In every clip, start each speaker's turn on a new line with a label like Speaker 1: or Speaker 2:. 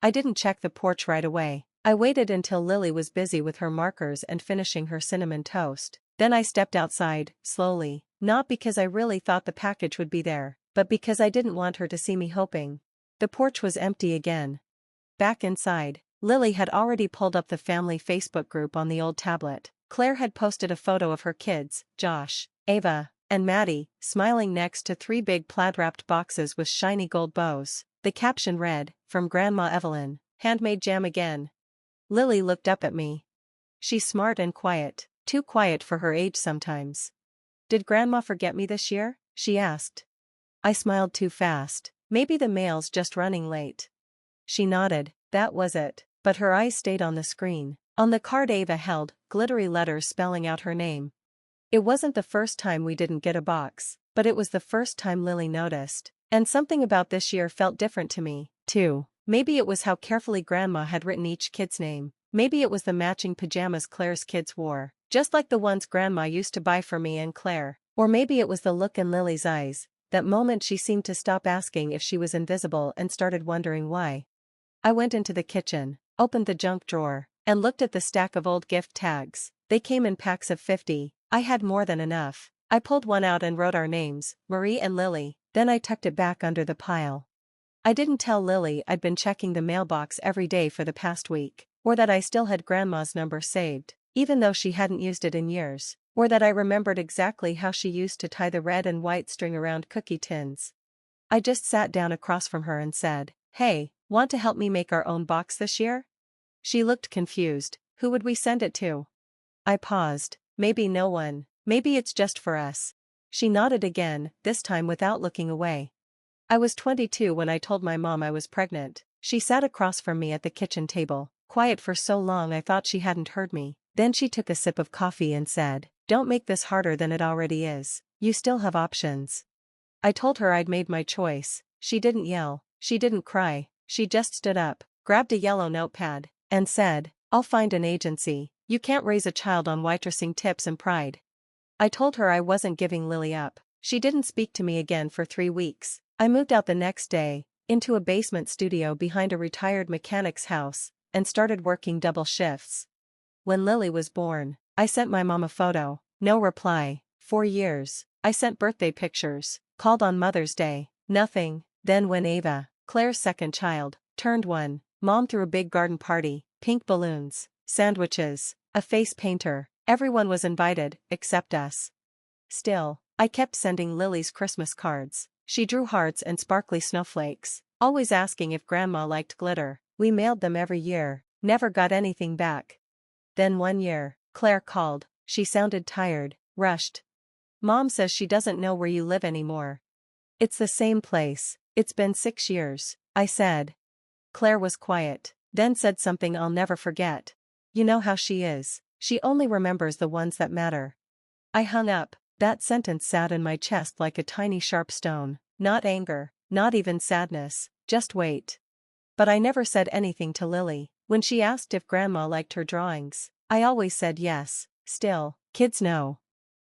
Speaker 1: I didn't check the porch right away. I waited until Lily was busy with her markers and finishing her cinnamon toast. Then I stepped outside, slowly, not because I really thought the package would be there, but because I didn't want her to see me hoping. The porch was empty again. Back inside, Lily had already pulled up the family Facebook group on the old tablet. Claire had posted a photo of her kids, Josh, Ava, and Maddie, smiling next to 3 big plaid-wrapped boxes with shiny gold bows. The caption read, "From Grandma Evelyn, handmade jam again." Lily looked up at me. She's smart and quiet, too quiet for her age sometimes. "Did Grandma forget me this year?" she asked. I smiled too fast. "Maybe the mail's just running late." She nodded, that was it, but her eyes stayed on the screen. On the card Ava held, glittery letters spelling out her name. It wasn't the first time we didn't get a box, but it was the first time Lily noticed. And something about this year felt different to me, too. Maybe it was how carefully Grandma had written each kid's name. Maybe it was the matching pajamas Claire's kids wore, just like the ones Grandma used to buy for me and Claire. Or maybe it was the look in Lily's eyes, that moment she seemed to stop asking if she was invisible and started wondering why. I went into the kitchen, opened the junk drawer, and looked at the stack of old gift tags. They came in packs of 50. I had more than enough. I pulled one out and wrote our names, Marie and Lily, then I tucked it back under the pile. I didn't tell Lily I'd been checking the mailbox every day for the past week, or that I still had Grandma's number saved, even though she hadn't used it in years, or that I remembered exactly how she used to tie the red and white string around cookie tins. I just sat down across from her and said, "Hey, want to help me make our own box this year?" She looked confused. "Who would we send it to?" I paused. "Maybe no one. Maybe it's just for us." She nodded again, this time without looking away. I was 22 when I told my mom I was pregnant. She sat across from me at the kitchen table, quiet for so long I thought she hadn't heard me. Then she took a sip of coffee and said, "Don't make this harder than it already is. You still have options." I told her I'd made my choice. She didn't yell. She didn't cry. She just stood up, grabbed a yellow notepad, and said, "I'll find an agency. You can't raise a child on waitressing tips and pride." I told her I wasn't giving Lily up. She didn't speak to me again for 3 weeks. I moved out the next day, into a basement studio behind a retired mechanic's house, and started working double shifts. When Lily was born, I sent my mom a photo. No reply. 4 years. I sent birthday pictures, called on Mother's Day. Nothing. Then when Ava, Claire's second child, turned 1, Mom threw a big garden party, pink balloons, sandwiches, a face painter. Everyone was invited, except us. Still, I kept sending Lily's Christmas cards. She drew hearts and sparkly snowflakes, always asking if Grandma liked glitter. We mailed them every year, never got anything back. Then one year, Claire called. She sounded tired, rushed. "Mom says she doesn't know where you live anymore." "It's the same place. It's been 6 years," I said. Claire was quiet, then said something I'll never forget. "You know how she is. She only remembers the ones that matter." I hung up. That sentence sat in my chest like a tiny sharp stone. Not anger, not even sadness, just weight. But I never said anything to Lily. When she asked if Grandma liked her drawings, I always said yes. Still, kids know.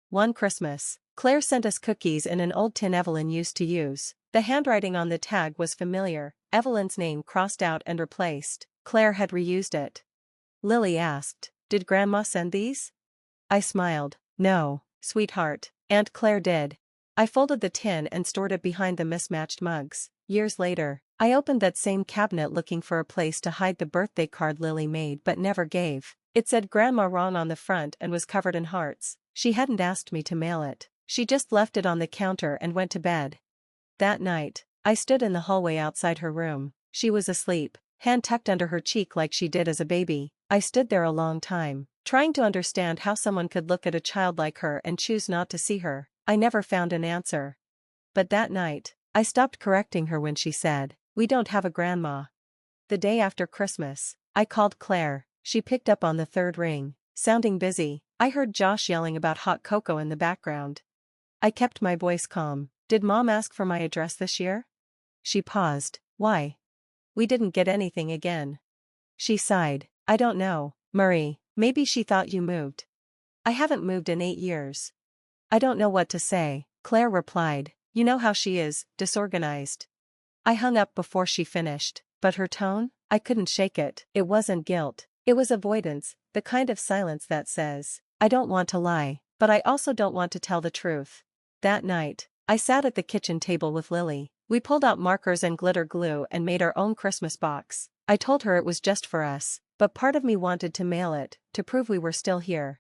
Speaker 1: One Christmas, Claire sent us cookies in an old tin Evelyn used to use. The handwriting on the tag was familiar, Evelyn's name crossed out and replaced. Claire had reused it. Lily asked, "Did Grandma send these?" I smiled. "No, sweetheart, Aunt Claire did." I folded the tin and stored it behind the mismatched mugs. Years later, I opened that same cabinet looking for a place to hide the birthday card Lily made but never gave. It said Grandma wrong on the front and was covered in hearts. She hadn't asked me to mail it. She just left it on the counter and went to bed. That night, I stood in the hallway outside her room. She was asleep, hand tucked under her cheek like she did as a baby. I stood there a long time, trying to understand how someone could look at a child like her and choose not to see her. I never found an answer. But that night, I stopped correcting her when she said, "We don't have a grandma." The day after Christmas, I called Claire. She picked up on the 3rd ring, sounding busy. I heard Josh yelling about hot cocoa in the background. I kept my voice calm. "Did Mom ask for my address this year?" She paused. "Why?" "We didn't get anything again." She sighed. "I don't know, Marie, maybe she thought you moved." "I haven't moved in 8 years." "I don't know what to say," Claire replied. "You know how she is, disorganized." I hung up before she finished, but her tone? I couldn't shake it. It wasn't guilt. It was avoidance, the kind of silence that says, I don't want to lie, but I also don't want to tell the truth. That night, I sat at the kitchen table with Lily. We pulled out markers and glitter glue and made our own Christmas box. I told her it was just for us, but part of me wanted to mail it, to prove we were still here.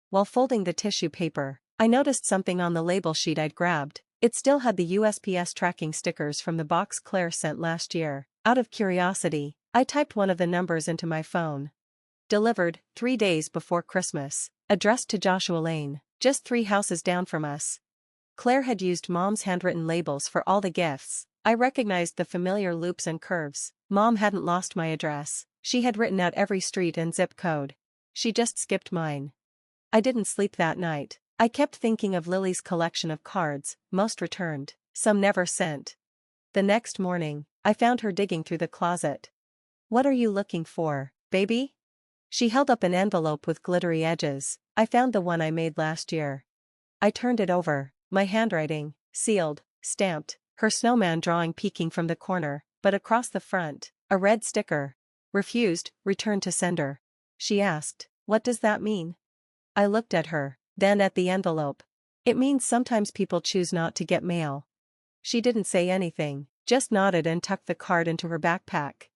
Speaker 1: While folding the tissue paper, I noticed something on the label sheet I'd grabbed. It still had the USPS tracking stickers from the box Claire sent last year. Out of curiosity, I typed one of the numbers into my phone. Delivered, 3 days before Christmas. Addressed to Joshua Lane, just 3 houses down from us. Claire had used Mom's handwritten labels for all the gifts. I recognized the familiar loops and curves. Mom hadn't lost my address. She had written out every street and zip code. She just skipped mine. I didn't sleep that night. I kept thinking of Lily's collection of cards, most returned, some never sent. The next morning, I found her digging through the closet. What are you looking for, baby? She held up an envelope with glittery edges. I found the one I made last year. I turned it over, my handwriting, sealed, stamped, her snowman drawing peeking from the corner, but across the front, a red sticker. Refused, return to sender. She asked, what does that mean? I looked at her, then at the envelope. It means sometimes people choose not to get mail. She didn't say anything, just nodded and tucked the card into her backpack.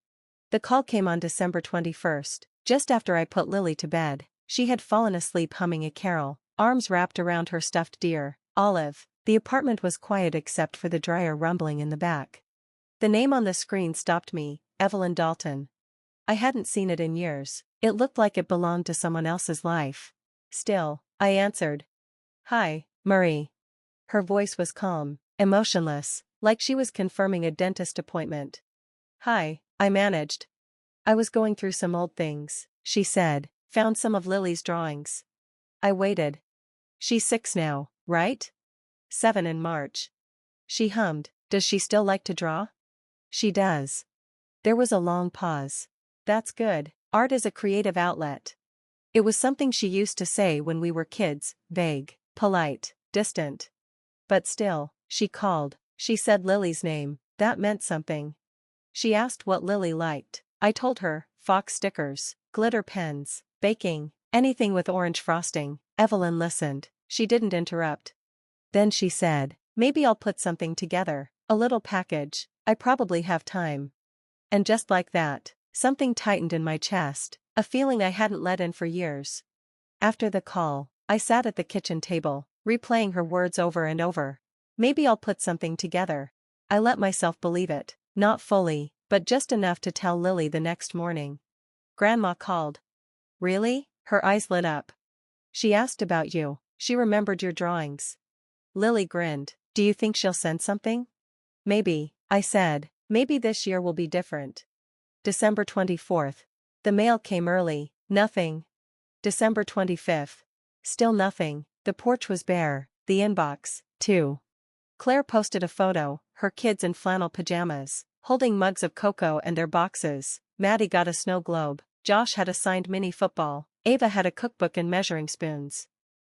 Speaker 1: The call came on December 21st, just after I put Lily to bed. She had fallen asleep humming a carol, arms wrapped around her stuffed deer, Olive. The apartment was quiet except for the dryer rumbling in the back. The name on the screen stopped me, Evelyn Dalton. I hadn't seen it in years. It looked like it belonged to someone else's life. Still, I answered. Hi, Marie. Her voice was calm, emotionless, like she was confirming a dentist appointment. Hi, I managed. I was going through some old things, she said, found some of Lily's drawings. I waited. She's 6 now, right? 7 in March. She hummed, does she still like to draw? She does. There was a long pause. That's good, art is a creative outlet. It was something she used to say when we were kids, vague, polite, distant. But still, she called, she said Lily's name, that meant something. She asked what Lily liked. I told her, fox stickers, glitter pens, baking, anything with orange frosting. Evelyn listened, she didn't interrupt. Then she said, maybe I'll put something together, a little package, I probably have time. And just like that, something tightened in my chest, a feeling I hadn't let in for years. After the call, I sat at the kitchen table, replaying her words over and over. Maybe I'll put something together. I let myself believe it, not fully, but just enough to tell Lily the next morning. Grandma called. Really? Her eyes lit up. She asked about you, she remembered your drawings. Lily grinned. Do you think she'll send something? Maybe, I said, maybe this year will be different. December 24th. The mail came early, nothing. December 25th. Still nothing, the porch was bare, the inbox, too. Claire posted a photo, her kids in flannel pajamas, holding mugs of cocoa and their boxes. Maddie got a snow globe, Josh had a signed mini football, Ava had a cookbook and measuring spoons.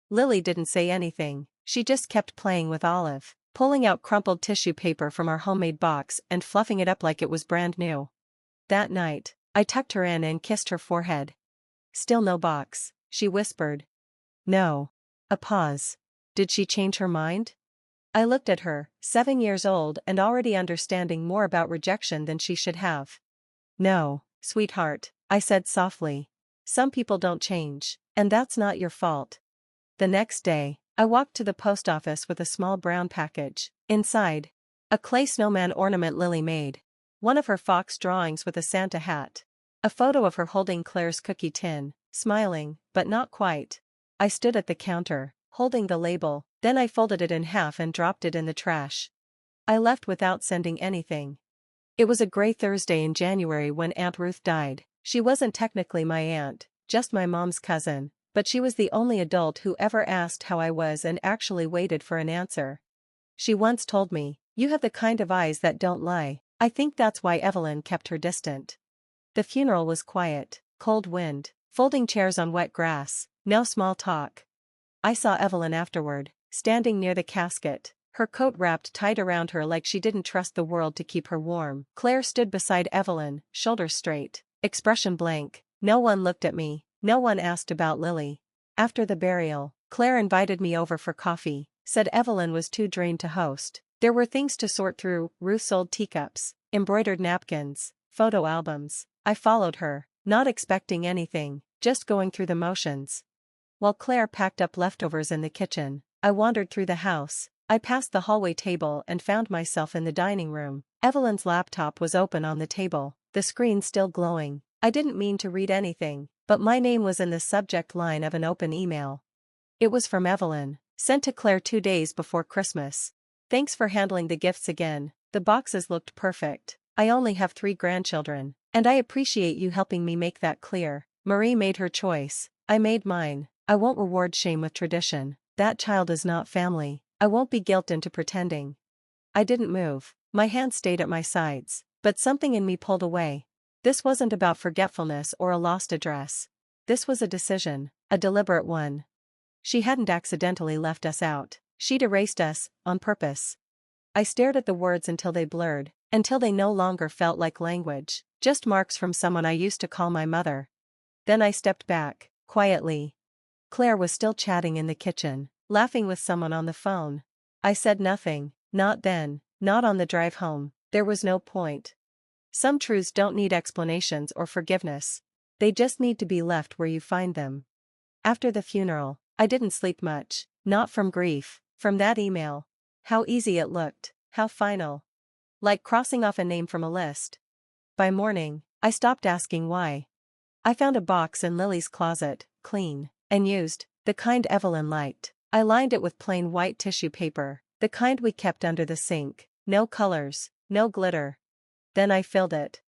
Speaker 1: Lily didn't say anything, she just kept playing with Olive, pulling out crumpled tissue paper from our homemade box and fluffing it up like it was brand new. That night, I tucked her in and kissed her forehead. Still no box, she whispered. No. A pause. Did she change her mind? I looked at her, 7 years old and already understanding more about rejection than she should have. No, sweetheart, I said softly. Some people don't change, and that's not your fault. The next day, I walked to the post office with a small brown package. Inside, a clay snowman ornament Lily made. One of her fox drawings with a Santa hat. A photo of her holding Claire's cookie tin, smiling, but not quite. I stood at the counter, holding the label, then I folded it in half and dropped it in the trash. I left without sending anything. It was a gray Thursday in January when Aunt Ruth died. She wasn't technically my aunt, just my mom's cousin, but she was the only adult who ever asked how I was and actually waited for an answer. She once told me, "You have the kind of eyes that don't lie." I think that's why Evelyn kept her distant. The funeral was quiet, cold wind, folding chairs on wet grass, no small talk. I saw Evelyn afterward, standing near the casket, her coat wrapped tight around her like she didn't trust the world to keep her warm. Claire stood beside Evelyn, shoulders straight, expression blank. No one looked at me, no one asked about Lily. After the burial, Claire invited me over for coffee, said Evelyn was too drained to host. There were things to sort through: Ruth's old teacups, embroidered napkins, photo albums. I followed her, not expecting anything, just going through the motions. While Claire packed up leftovers in the kitchen, I wandered through the house. I passed the hallway table and found myself in the dining room. Evelyn's laptop was open on the table, the screen still glowing. I didn't mean to read anything, but my name was in the subject line of an open email. It was from Evelyn, sent to Claire 2 days before Christmas. Thanks for handling the gifts again. The boxes looked perfect. I only have 3 grandchildren, and I appreciate you helping me make that clear. Marie made her choice. I made mine. I won't reward shame with tradition. That child is not family. I won't be guilt into pretending. I didn't move. My hands stayed at my sides, but something in me pulled away. This wasn't about forgetfulness or a lost address. This was a decision, a deliberate one. She hadn't accidentally left us out. She'd erased us, on purpose. I stared at the words until they blurred, until they no longer felt like language, just marks from someone I used to call my mother. Then I stepped back, quietly. Claire was still chatting in the kitchen, laughing with someone on the phone. I said nothing, not then, not on the drive home. There was no point. Some truths don't need explanations or forgiveness. They just need to be left where you find them. After the funeral, I didn't sleep much, not from grief, from that email. How easy it looked, how final. Like crossing off a name from a list. By morning, I stopped asking why. I found a box in Lily's closet, clean and used, the kind Evelyn liked. I lined it with plain white tissue paper, the kind we kept under the sink. No colors, no glitter. Then I filled it.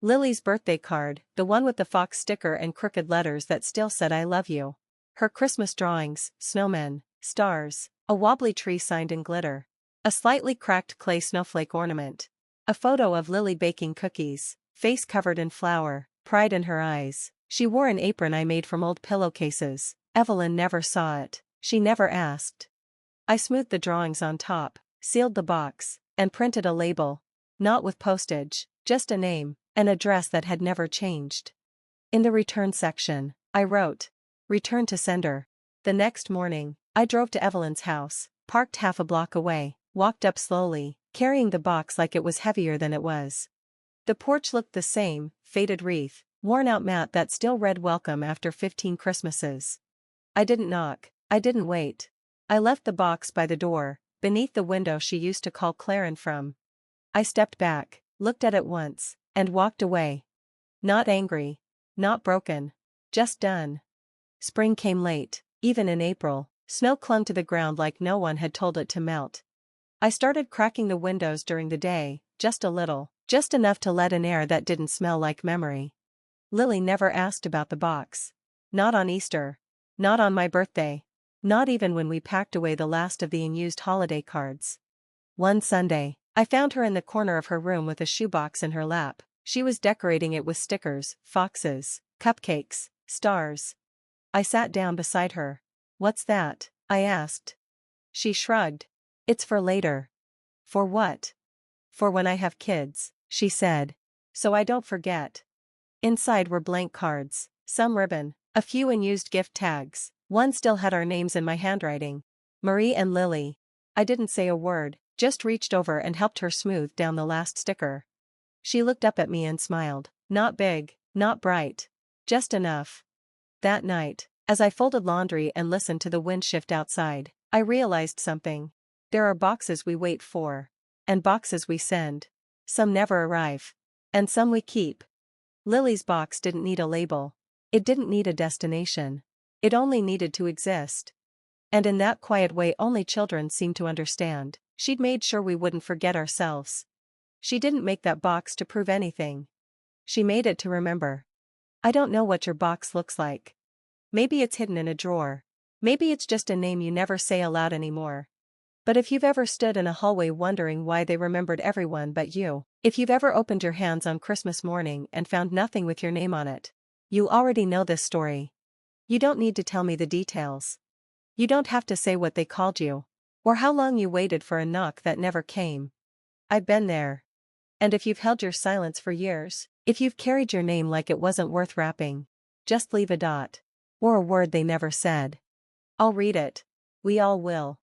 Speaker 1: Lily's birthday card, the one with the fox sticker and crooked letters that still said I love you. Her Christmas drawings, snowmen, stars, a wobbly tree signed in glitter. A slightly cracked clay snowflake ornament. A photo of Lily baking cookies, face covered in flour, pride in her eyes. She wore an apron I made from old pillowcases. Evelyn never saw it. She never asked. I smoothed the drawings on top, sealed the box, and printed a label. Not with postage, just a name, an address that had never changed. In the return section, I wrote, "Return to sender." The next morning, I drove to Evelyn's house, parked half a block away, walked up slowly, carrying the box like it was heavier than it was. The porch looked the same, faded wreath, worn-out mat that still read welcome after 15 Christmases. I didn't knock, I didn't wait. I left the box by the door, beneath the window she used to call Claire in from. I stepped back, looked at it once, and walked away. Not angry, not broken, just done. Spring came late, even in April. Snow clung to the ground like no one had told it to melt. I started cracking the windows during the day, just a little, just enough to let in air that didn't smell like memory. Lily never asked about the box. Not on Easter. Not on my birthday. Not even when we packed away the last of the unused holiday cards. One Sunday, I found her in the corner of her room with a shoebox in her lap. She was decorating it with stickers, foxes, cupcakes, stars. I sat down beside her. "What's that?" I asked. She shrugged. "It's for later." "For what?" "For when I have kids," she said. "So I don't forget." Inside were blank cards, some ribbon, a few unused gift tags. One still had our names in my handwriting. Marie and Lily. I didn't say a word, just reached over and helped her smooth down the last sticker. She looked up at me and smiled. Not big, not bright. Just enough. That night, as I folded laundry and listened to the wind shift outside, I realized something. There are boxes we wait for. And boxes we send. Some never arrive. And some we keep. Lily's box didn't need a label. It didn't need a destination. It only needed to exist. And in that quiet way only children seem to understand, she'd made sure we wouldn't forget ourselves. She didn't make that box to prove anything. She made it to remember. I don't know what your box looks like. Maybe it's hidden in a drawer. Maybe it's just a name you never say aloud anymore. But if you've ever stood in a hallway wondering why they remembered everyone but you, if you've ever opened your hands on Christmas morning and found nothing with your name on it, you already know this story. You don't need to tell me the details. You don't have to say what they called you. Or how long you waited for a knock that never came. I've been there. And if you've held your silence for years, if you've carried your name like it wasn't worth wrapping, just leave a dot. Or a word they never said. I'll read it. We all will.